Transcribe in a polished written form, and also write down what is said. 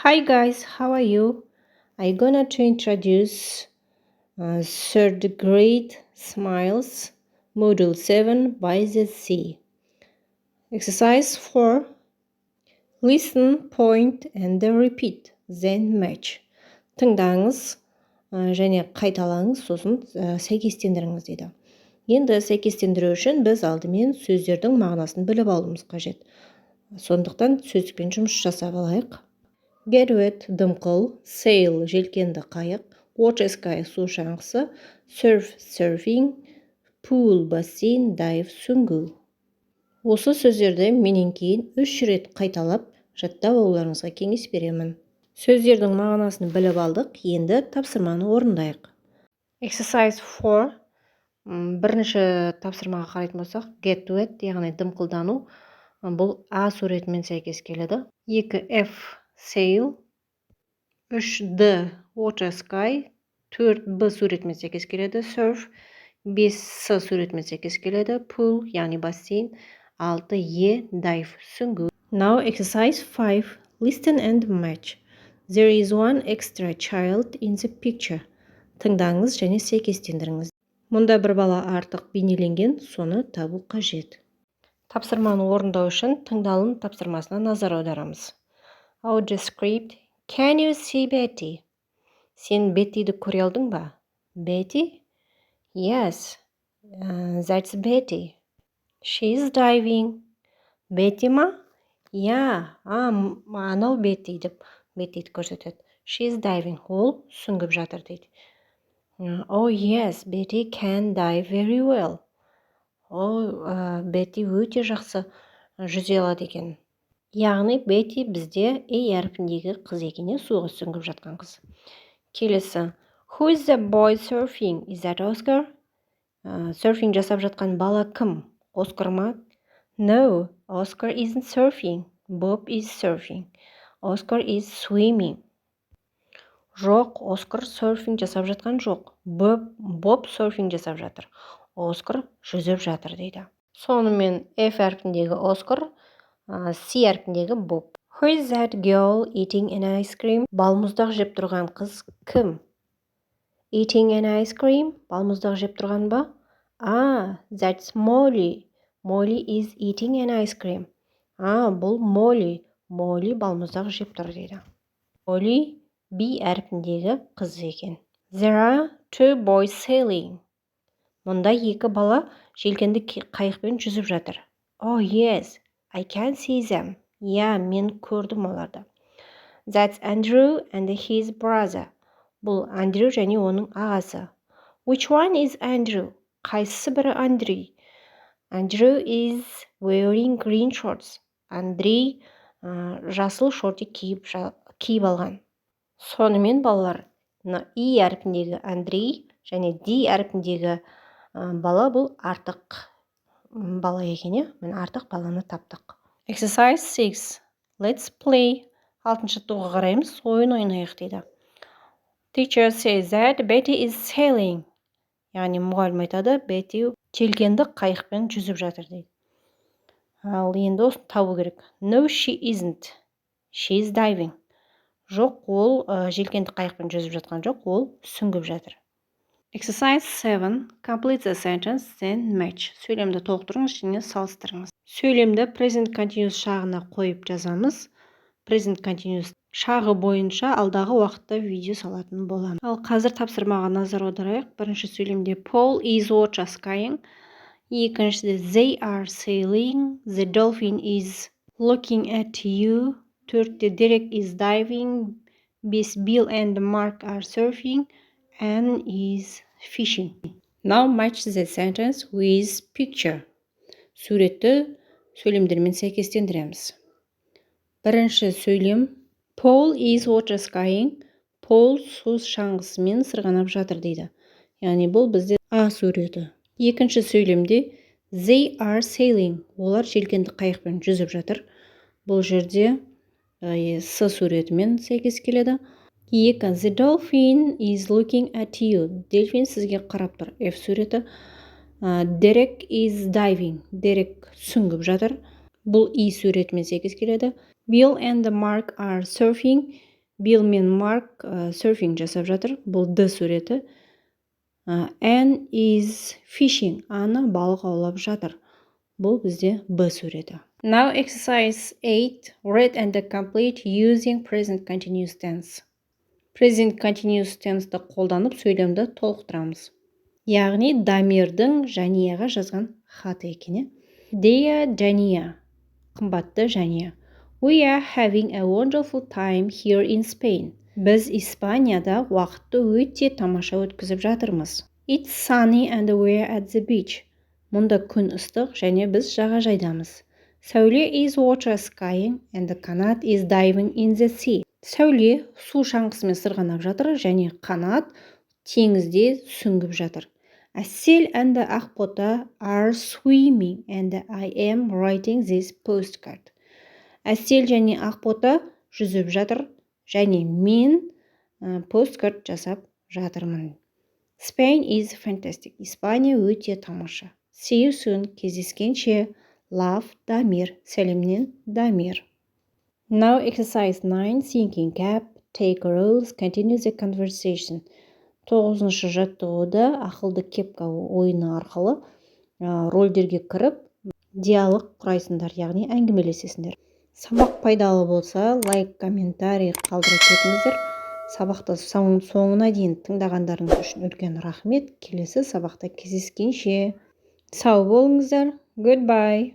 Hi guys, how are you? I'm gonna to introduce third grade smiles module 7 by the sea. Exercise 4. Listen, point and repeat, then match. Тыңдаңыз және қайталаңыз, сосын сәйкестендіріңіз дейді. Енді сәйкестендіру үшін біз алдымен сөздердің мағынасын біліп алуымыз қажет. Сондықтан сөздікпен жұмыс жасап алайық. Get wet, дымқыл, sail, желкенді қайық, watch sky, су шаңғысы, surf, surfing, pool, бассейн, dive, сүңгу. Осы сөздерді менен кейін 3 рет қайталап жаттап алуларыңызға кеңес беремін. Сөздердің мағынасын біліп алдық, енді тапсырманы орындайық. Exercise 4. Бірінші тапсырмаға қарайтын болсақ, get wet, яғни дымқылдану, бұл А суретімен сәйкес келеді. 2F sail, 3D watch sky, 4B суретімен сәйкес келеді. Surf, 5C суретімен сәйкес келеді. Pool, яғни бассейн, 6E dive, сүңгу. Now exercise 5. Listen and match. There is one extra child in the picture. Тыңдаңыз және сәйкестендіріңіз. Мұнда бір бала артық бейнеленген, соны табу қажет. Тапсырманы орындау үшін тыңдалым тапсырмасына назар аударамыз. Audio script. Can you see Betty? Сен Беттиді көре алдың ба? Betty? Yes, that's Betty. She's diving. Betty ма? Yeah, анау Betty деп Беттиді көрсетеді. She's diving. Ол сүңгіп жатыр дейді. Oh yes, Betty can dive very well. Betty өте жақсы жүзе алады екен. Яғни Betty бізде әрпіндегі қыз екені, суға сүңгіп жатқан қыз. Келесі. Who is the boy surfing? Is that Oscar? Surfing жасап жатқан бала кім? Оскар ма? No, Oscar isn't surfing. Bob is surfing. Oscar is swimming. Жоқ, Оскар surfing жасап жатқан жоқ. Bob surfing жасап жатыр. Оскар жүзіп жатыр дейді. Сонымен F әрпіндегі Оскар, C әрпіндегі Bob. Who is that girl eating an ice cream? Балмұздақ жеп тұрған қыз кім? Eating an ice cream? Балмұздақ жеп тұрған ба? That's Molly. Molly is eating an ice cream. Бұл Molly. Molly балмұздақ жеп тұр дейді. Molly B әрпіндегі қыз екен. There are 2 boys sailing. Мұнда 2 бала желкенді қайықпен жүзіп жатыр. Oh yes, I can see them. Мен көрдім оларды. That's Andrew and his brother. Бұл Андрю және оның ағасы. Which one is Andrew? Қайсысы бірі Андрей? Andrew is wearing green shorts. Андрей жасыл шорты киіп алған. Сонымен балалар, И әрпіндегі Андрей және D әрпіндегі бала бұл артық бала екен. Мен артық баланы таптық. Exercise 6. Let's play. 6-шы тоға қараймыз, ойын ойнайық дейді. Teacher says that Betty is sailing. Яғни мұғалім айтады, Betty желкенді қайықпен жүзіп жатыр дейді. Ал енді осыны табу керек. No, she isn't. She is diving. Жоқ, ол желкенді қайықпен жүзіп жатқан жоқ, ол сүңгіп жатыр. Exercise 7. Complete the sentence, then match. Сөйлемді толықтырыңыз және салыстырыңыз. Сөйлемді present continuous шағына қойып жазамыз. Present continuous шағы бойынша алдағы уақытта видео салатын боламын. Ал қазір тапсырмаға назар аударайық. Бірінші сөйлемде Paul is watch skying. Екіншіде they are sailing. The dolphin is looking at you. Төртте Derek is diving. 5 Bill and Mark are surfing. Anne is fishing. Now match the sentence with picture. Суретті сөйлемдермен сәйкестендіреміз. Бірінші сөйлем Paul is watch skying. Paul су шаңғысымен сырғанап жатыр дейді. Яғни бұл бізде А суреті. Екінші сөйлемде they are sailing. Олар желкенді қайықпен жүзіп жатыр. Бұл жерде С суретімен сәйкес келеді. Екі The dolphin is looking at you. Дельфин сізге қарап тұр. F суреті. Derek is diving. Derek сүңгіп жатыр. Бұл И суретімен сәйкес келеді. Bill and Mark are surfing. Билл мен Марк серфинг жасап жатыр. Бұл д суреті. Anne is fishing. Анна балық аулап жатыр. Бұл бізде б суреті. Now exercise 8. Read and complete using present continuous tense. Present continuous tense'ді қолданып сөйлемді толықтырамыз. Яғни дамирдің жәнияға жазған хаты екен. Dear Jania, қымбатты Jania, we are having a wonderful time here in Spain. Біз Испанияда уақытты өте тамаша өткізіп жатырмыз. It's sunny and we're at the beach. Мұнда күн ыстық және біз жағажайдамыз. Сәуле is water skiing and Қанат is diving in the sea. Сәуле су шаңғысымен сырғанап жатыр және Қанат теңізде сүңгіп жатыр. Әсел and Ақбота are swimming and I am writing this postcard. Әсел және Ақбота жүзіп жатыр және мен посткарт жасап жатырмын. Spain is fantastic. Испания өте тамаша. See you soon. Кездескенше. Love, Дамир. Сәлемнен, Дамир. Now exercise 9. Thinking cap. Take roles. Continue the conversation. 9-шы жаттығуда ақылды кепка ойыны арқылы рөлдерге кіріп, диалог құрайсыңдар, яғни әңгімелесесіңдер. Сабақ пайдалы болса, лайк, комментарий қалдырып кетіңіздер. Сабақты соңына дейін тыңдағандарыңыз үшін үлкен рахмет. Келесі сабақта кездескенше сау болыңыздар. Goodbye.